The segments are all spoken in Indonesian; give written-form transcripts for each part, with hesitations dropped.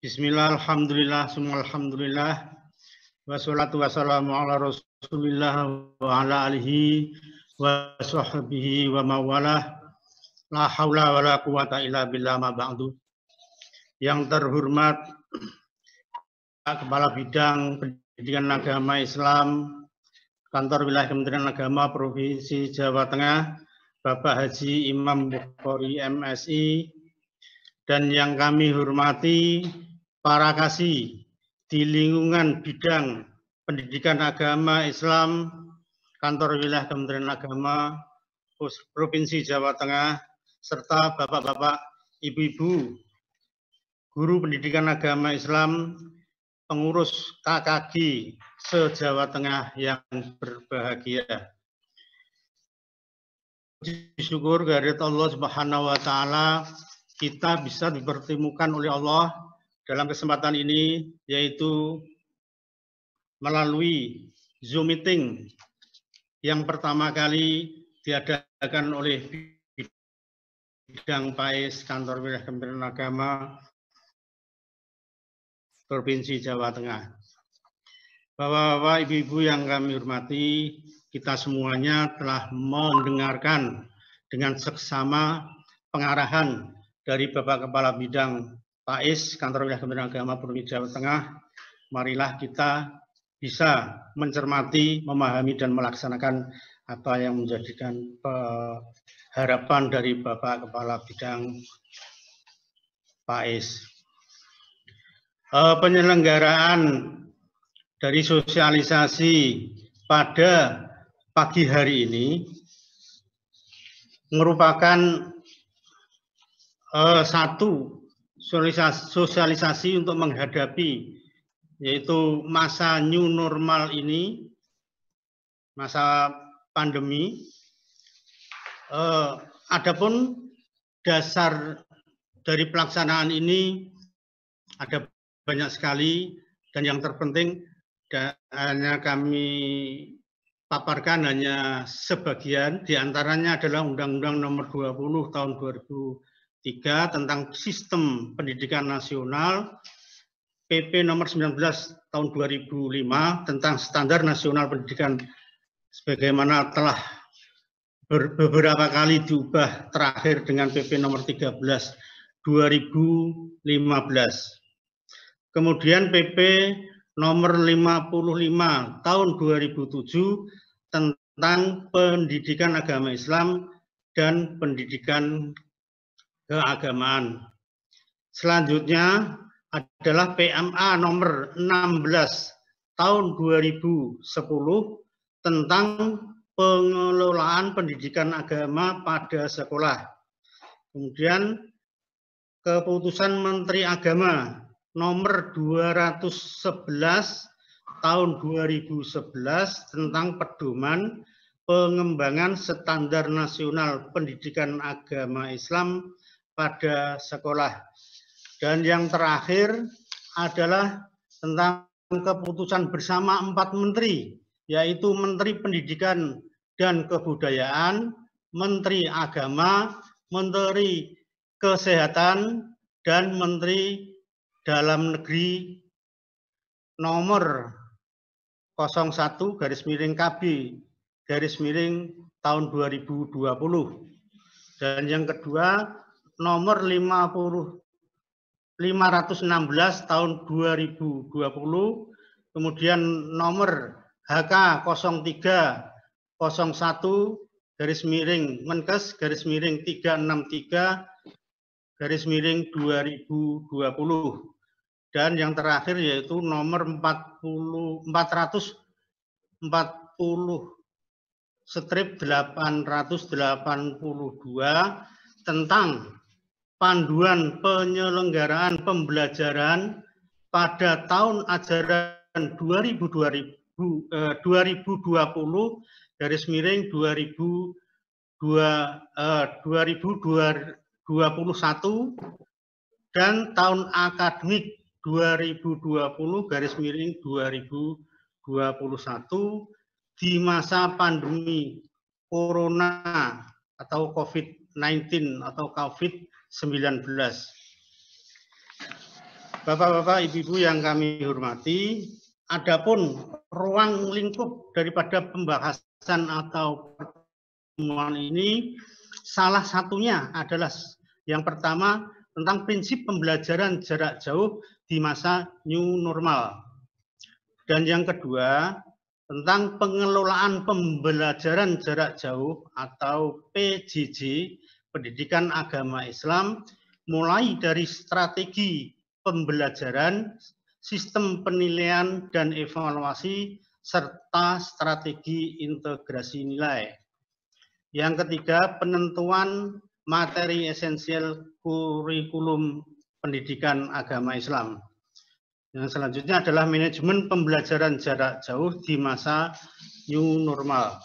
Bismillah, alhamdulillah, summa alhamdulillah, wassalatu wassalamu ala rasulillah wa ala alihi wa sahbihi wa mawalah, la hawla wa la quwata illa billah ma ba'du. Yang terhormat Kepala Bidang Pendidikan Agama Islam Kantor Wilayah Kementerian Agama Provinsi Jawa Tengah, Bapak Haji Imam Bukhari MSI, dan yang kami hormati para kasih di lingkungan bidang pendidikan agama Islam Kantor Wilayah Kementerian Agama Provinsi Jawa Tengah, serta bapak-bapak, ibu-ibu, guru pendidikan agama Islam, pengurus KKG se-Jawa Tengah yang berbahagia. Syukur kehadirat Allah Subhanahu wa Ta'ala, kita bisa dipertemukan oleh Allah dalam kesempatan ini, yaitu melalui Zoom meeting yang pertama kali diadakan oleh bidang PAIS Kantor Wilayah Kementerian Agama Provinsi Jawa Tengah. Bapak-bapak, ibu-ibu yang kami hormati, kita semuanya telah mendengarkan dengan seksama pengarahan dari Bapak Kepala Bidang PAIS Kantor Wilayah Kementerian Agama Provinsi Jawa Tengah. Marilah kita bisa mencermati, memahami, dan melaksanakan apa yang menjadikan harapan dari Bapak Kepala Bidang PAIS. Penyelenggaraan dari sosialisasi pada pagi hari ini merupakan satu sosialisasi untuk menghadapi yaitu masa new normal ini, masa pandemi. Adapun dasar dari pelaksanaan ini ada banyak sekali, dan yang terpenting hanya kami paparkan hanya sebagian. Diantaranya adalah Undang-Undang Nomor 20 Tahun 2003 tentang Sistem Pendidikan Nasional, PP Nomor 19 Tahun 2005 tentang Standar Nasional Pendidikan, sebagaimana telah beberapa kali diubah terakhir dengan PP Nomor 13 2015. Kemudian PP Nomor 55 Tahun 2007 tentang Pendidikan Agama Islam dan Pendidikan Keagamaan. Selanjutnya adalah PMA Nomor 16 Tahun 2010 tentang Pengelolaan Pendidikan Agama pada Sekolah. Kemudian Keputusan Menteri Agama Nomor 211 Tahun 2011 tentang Pedoman Pengembangan Standar Nasional Pendidikan Agama Islam pada Sekolah. Dan yang terakhir adalah tentang keputusan bersama 4 menteri, yaitu Menteri Pendidikan dan Kebudayaan, Menteri Agama, Menteri Kesehatan, dan Menteri Dalam Negeri Nomor 01/KB/tahun 2020. Dan yang kedua Nomor 516 Tahun 2020, kemudian Nomor HK03/01-363/2020. Dan yang terakhir yaitu Nomor 440/882 tentang Panduan Penyelenggaraan Pembelajaran pada tahun ajaran 2020-2021 dan tahun akademik 2020-2021 di masa pandemi Corona atau COVID-19 atau COVID-19. Bapak-bapak, ibu-ibu yang kami hormati, adapun ruang lingkup daripada pembahasan atau pertemuan ini, salah satunya adalah yang pertama tentang prinsip pembelajaran jarak jauh di masa new normal. Dan yang kedua, tentang pengelolaan pembelajaran jarak jauh atau PJJ, pendidikan agama Islam, mulai dari strategi pembelajaran, sistem penilaian dan evaluasi, serta strategi integrasi nilai. Yang ketiga, penentuan materi esensial kurikulum pendidikan agama Islam. Yang selanjutnya adalah manajemen pembelajaran jarak jauh di masa new normal.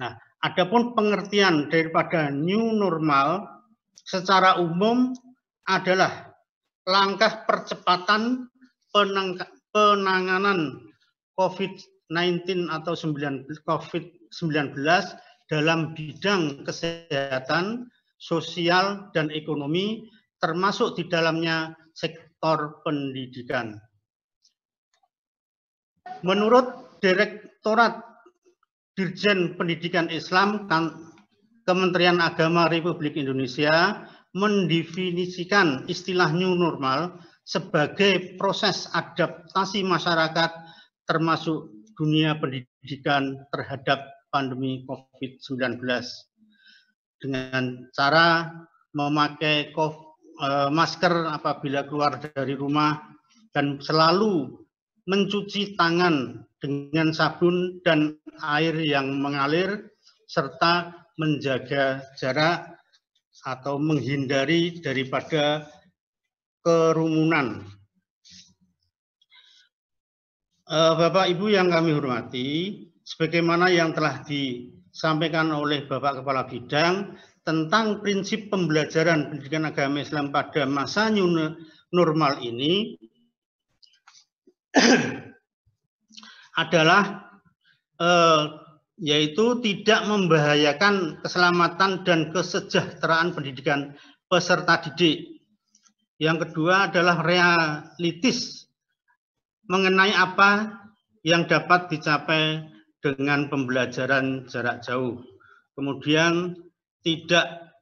Nah, adapun pengertian daripada new normal secara umum adalah langkah percepatan penanganan COVID-19 atau COVID-19 dalam bidang kesehatan, sosial, dan ekonomi, termasuk di dalamnya sektor pendidikan. Menurut Direktorat Dirjen Pendidikan Islam Kementerian Agama Republik Indonesia mendefinisikan istilah new normal sebagai proses adaptasi masyarakat termasuk dunia pendidikan terhadap pandemi COVID-19 dengan cara memakai masker apabila keluar dari rumah dan selalu mencuci tangan dengan sabun dan air yang mengalir serta menjaga jarak atau menghindari daripada kerumunan. Bapak Ibu yang kami hormati, sebagaimana yang telah disampaikan oleh Bapak Kepala Bidang tentang prinsip pembelajaran pendidikan agama Islam pada masa new normal ini adalah yaitu tidak membahayakan keselamatan dan kesejahteraan pendidikan peserta didik. Yang kedua adalah realistis mengenai apa yang dapat dicapai dengan pembelajaran jarak jauh. Kemudian tidak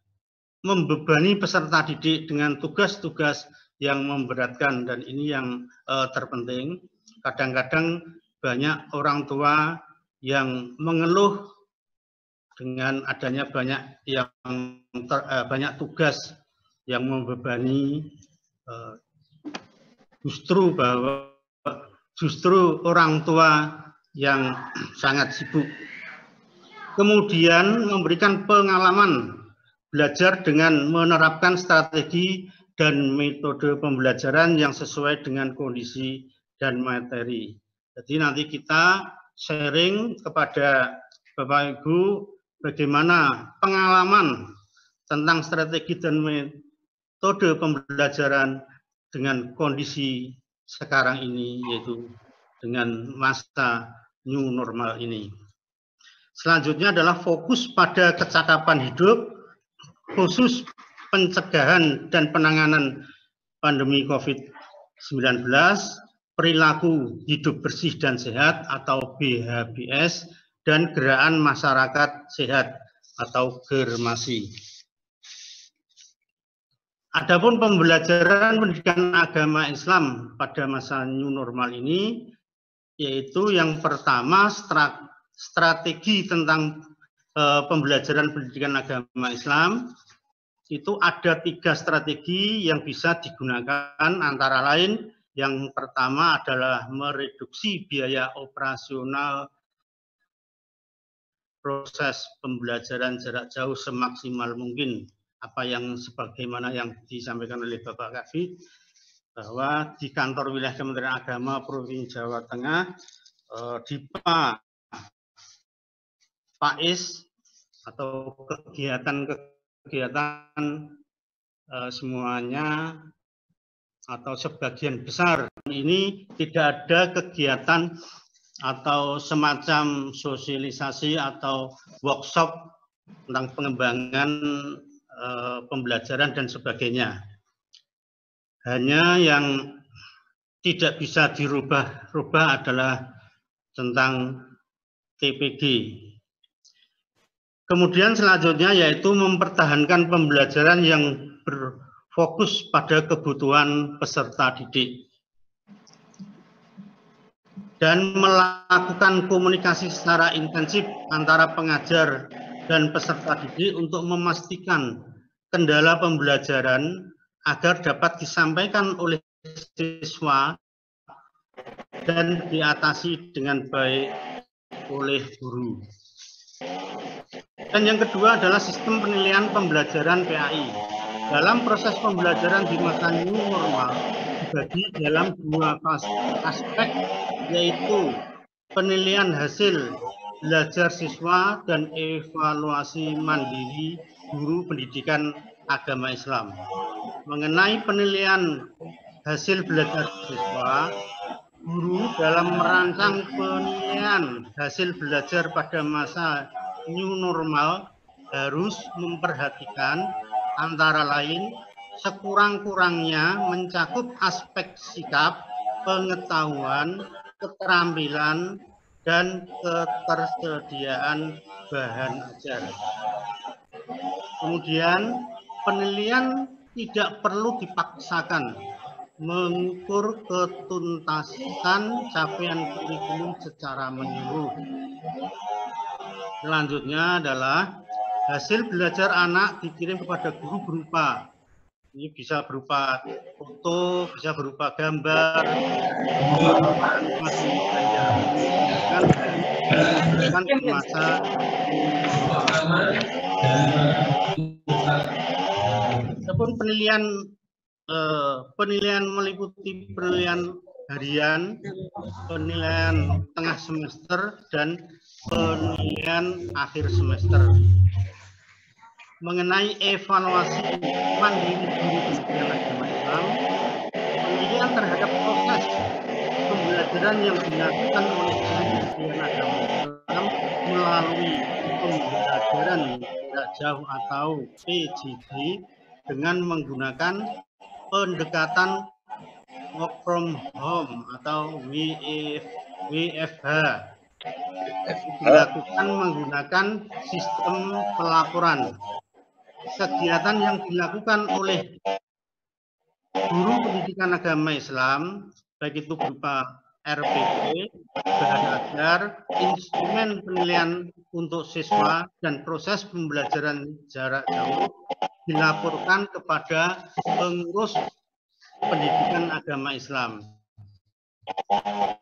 membebani peserta didik dengan tugas-tugas yang memberatkan, dan ini yang terpenting. Kadang-kadang banyak orang tua yang mengeluh dengan adanya banyak tugas yang membebani, justru orang tua yang sangat sibuk. Kemudian memberikan pengalaman belajar dengan menerapkan strategi dan metode pembelajaran yang sesuai dengan kondisi dan materi. Jadi nanti kita sharing kepada Bapak Ibu bagaimana pengalaman tentang strategi dan metode pembelajaran dengan kondisi sekarang ini, yaitu dengan masa new normal ini. Selanjutnya adalah fokus pada kecakapan hidup, khusus pencegahan dan penanganan pandemi COVID-19, perilaku hidup bersih dan sehat atau BHBS, dan gerakan masyarakat sehat atau Germasi. Adapun pembelajaran pendidikan agama Islam pada masa new normal ini, yaitu yang pertama strategi tentang pembelajaran pendidikan agama Islam. Itu ada 3 strategi yang bisa digunakan, antara lain yang pertama adalah mereduksi biaya operasional proses pembelajaran jarak jauh semaksimal mungkin. Apa yang sebagaimana yang disampaikan oleh Bapak Kabid, bahwa di kantor wilayah Kementerian Agama Provinsi Jawa Tengah, di PAIS atau kegiatan semuanya atau sebagian besar ini tidak ada kegiatan atau semacam sosialisasi atau workshop tentang pengembangan pembelajaran dan sebagainya. Hanya yang tidak bisa dirubah-rubah adalah tentang TPG. Kemudian selanjutnya yaitu mempertahankan pembelajaran yang berfokus pada kebutuhan peserta didik dan melakukan komunikasi secara intensif antara pengajar dan peserta didik untuk memastikan kendala pembelajaran agar dapat disampaikan oleh siswa dan diatasi dengan baik oleh guru. Dan yang kedua adalah sistem penilaian pembelajaran PAI. Dalam proses pembelajaran di masa new normal dibagi dalam dua aspek, yaitu penilaian hasil belajar siswa dan evaluasi mandiri guru pendidikan agama Islam. Mengenai penilaian hasil belajar siswa, guru dalam merancang penilaian hasil belajar pada masa new normal harus memperhatikan antara lain sekurang-kurangnya mencakup aspek sikap, pengetahuan, keterampilan, dan ketersediaan bahan ajar. Kemudian penilaian tidak perlu dipaksakan, mengukur ketuntasan capaian kurikulum secara menyeluruh. Selanjutnya adalah hasil belajar anak dikirim kepada guru berupa, ini bisa berupa foto, bisa berupa gambar, kan di masa ataupun penilaian meliputi penilaian harian, penilaian tengah semester, dan penilaian akhir semester. Mengenai evaluasi mandiri guru pendidikan agama Islam, penilaian terhadap proses pembelajaran yang dilakukan oleh guru pendidikan agama Islam melalui pembelajaran jarak jauh atau PJJ dengan menggunakan pendekatan work from home atau WFH dilakukan menggunakan sistem pelaporan. Kegiatan yang dilakukan oleh guru pendidikan agama Islam, baik itu berupa RPP, bahan ajar, instrumen penilaian untuk siswa, dan proses pembelajaran jarak jauh dilaporkan kepada pengurus pendidikan agama Islam.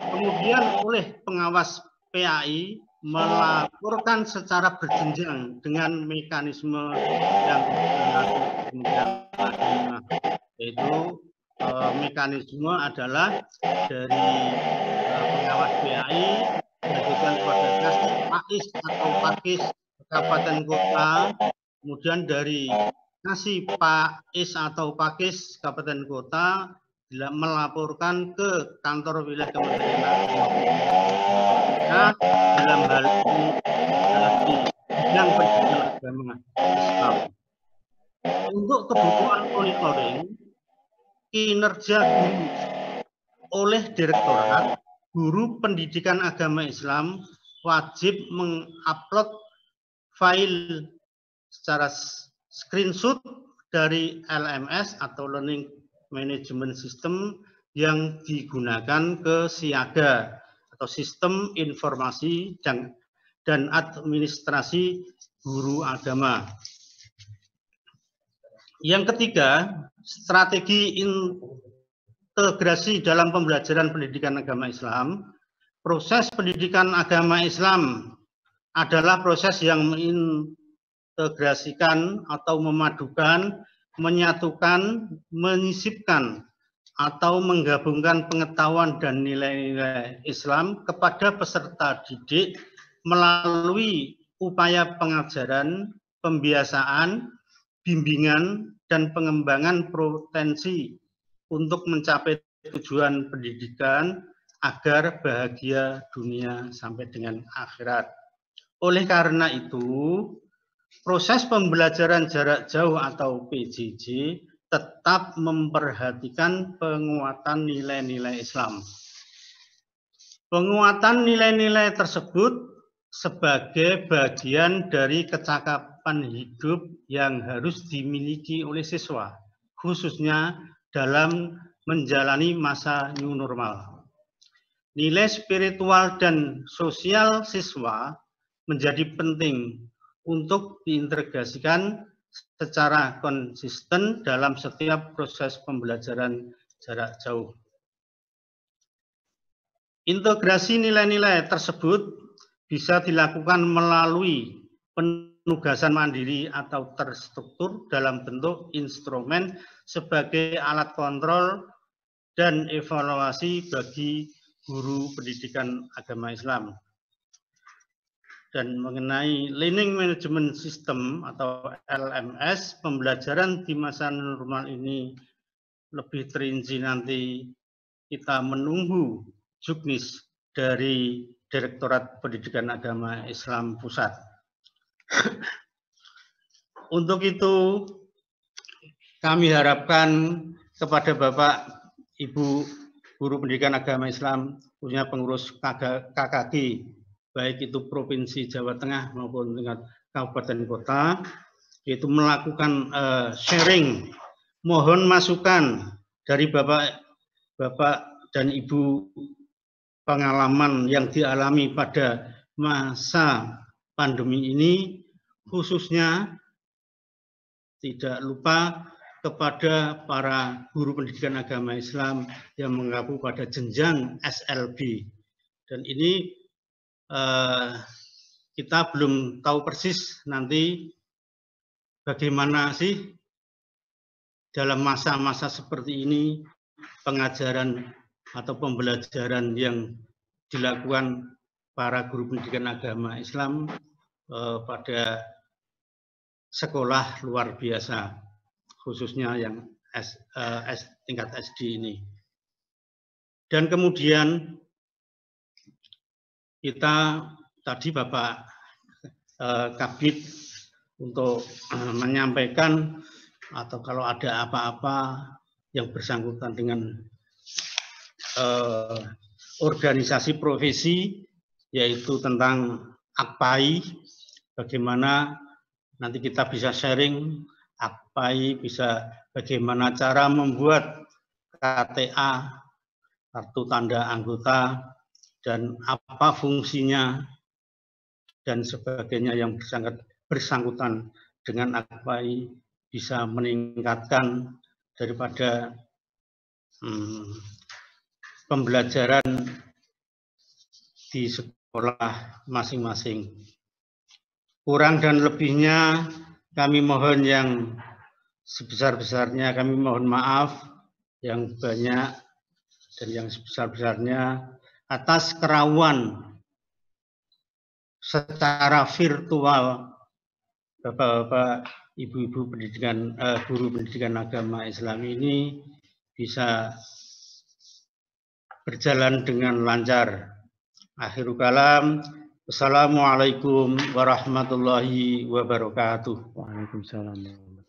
Kemudian oleh pengawas PAI melaporkan secara berjenjang dengan mekanisme yang yaitu mekanisme adalah dari pengawas PAI diajukan kepada PAIS atau PAKIS kabupaten kota, kemudian dari Kasih PAIS atau PAKIS kabupaten kota melaporkan ke kantor wilayah Kementerian Agama dalam hal ini di bidang pendidikan agama Islam. Untuk kebutuhan monitoring kinerja guru oleh Direktorat Guru Pendidikan Agama Islam wajib mengupload file secara screenshot dari LMS atau Learning Management System yang digunakan ke Siaga atau Sistem Informasi dan Administrasi Guru Agama. Yang ketiga, strategi integrasi dalam pembelajaran pendidikan agama Islam. Proses pendidikan agama Islam adalah proses yang mengintegrasikan atau memadukan, menyatukan, menyisipkan, atau menggabungkan pengetahuan dan nilai-nilai Islam kepada peserta didik melalui upaya pengajaran, pembiasaan, bimbingan, dan pengembangan potensi untuk mencapai tujuan pendidikan agar bahagia dunia sampai dengan akhirat. Oleh karena itu, proses pembelajaran jarak jauh atau PJJ tetap memperhatikan penguatan nilai-nilai Islam. Penguatan nilai-nilai tersebut sebagai bagian dari kecakapan hidup yang harus dimiliki oleh siswa, khususnya dalam menjalani masa new normal. Nilai spiritual dan sosial siswa menjadi penting untuk diintegrasikan secara konsisten dalam setiap proses pembelajaran jarak jauh. Integrasi nilai-nilai tersebut bisa dilakukan melalui penugasan mandiri atau terstruktur dalam bentuk instrumen sebagai alat kontrol dan evaluasi bagi guru pendidikan agama Islam. Dan mengenai Learning Management System atau LMS, pembelajaran di masa normal ini lebih terinci nanti kita menunggu juknis dari Direktorat Pendidikan Agama Islam Pusat. Untuk itu, kami harapkan kepada Bapak, Ibu, Guru Pendidikan Agama Islam, khususnya pengurus KKG, baik itu Provinsi Jawa Tengah maupun tingkat kabupaten kota, yaitu melakukan sharing, mohon masukan dari Bapak dan Ibu pengalaman yang dialami pada masa pandemi ini, khususnya tidak lupa kepada para guru pendidikan agama Islam yang mengaku pada jenjang SLB. Dan ini kita belum tahu persis nanti bagaimana sih dalam masa-masa seperti ini pengajaran atau pembelajaran yang dilakukan para guru pendidikan agama Islam pada sekolah luar biasa, khususnya yang tingkat SD ini. Dan kemudian kita tadi Bapak Kabid untuk menyampaikan atau kalau ada apa-apa yang bersangkutan dengan organisasi profesi, yaitu tentang AKPAI, bagaimana nanti kita bisa sharing AKPAI, bisa bagaimana cara membuat KTA, kartu tanda anggota, dan apa fungsinya, dan sebagainya yang bersangkutan dengan AKPAI bisa meningkatkan daripada pembelajaran di sekolah masing-masing. Kurang dan lebihnya kami mohon yang sebesar-besarnya, kami mohon maaf yang banyak dan yang sebesar-besarnya atas kerawan secara virtual Bapak-bapak, Ibu-ibu pendidikan, guru pendidikan agama Islam ini bisa berjalan dengan lancar. Akhirul kalam, wassalamualaikum warahmatullahi wabarakatuh. Waalaikumsalam.